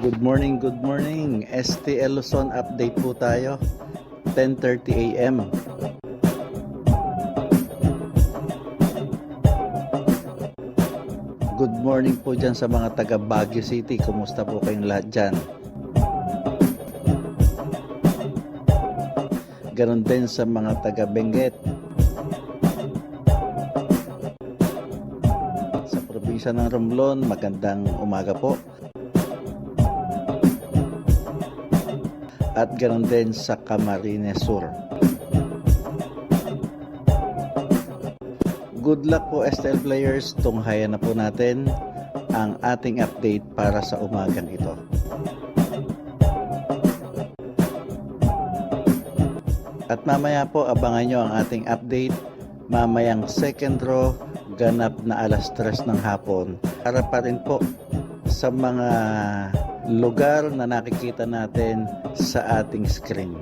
Good morning, good morning. STL Luzon update po tayo. 10:30 AM. Good morning po dyan sa mga taga Baguio City. Kumusta po kayong lahat dyan? Ganon din sa mga taga Benguet. Sa probinsya ng Romblon, magandang umaga po. At ganon din sa Camarines Sur. Good luck po STL players, tunghayan na po natin ang ating update para sa umagang ito. At mamaya po abangan nyo ang ating update mamayang second draw, ganap na alas 3 ng hapon. Para pa rin po sa mga lugar na nakikita natin sa ating screen.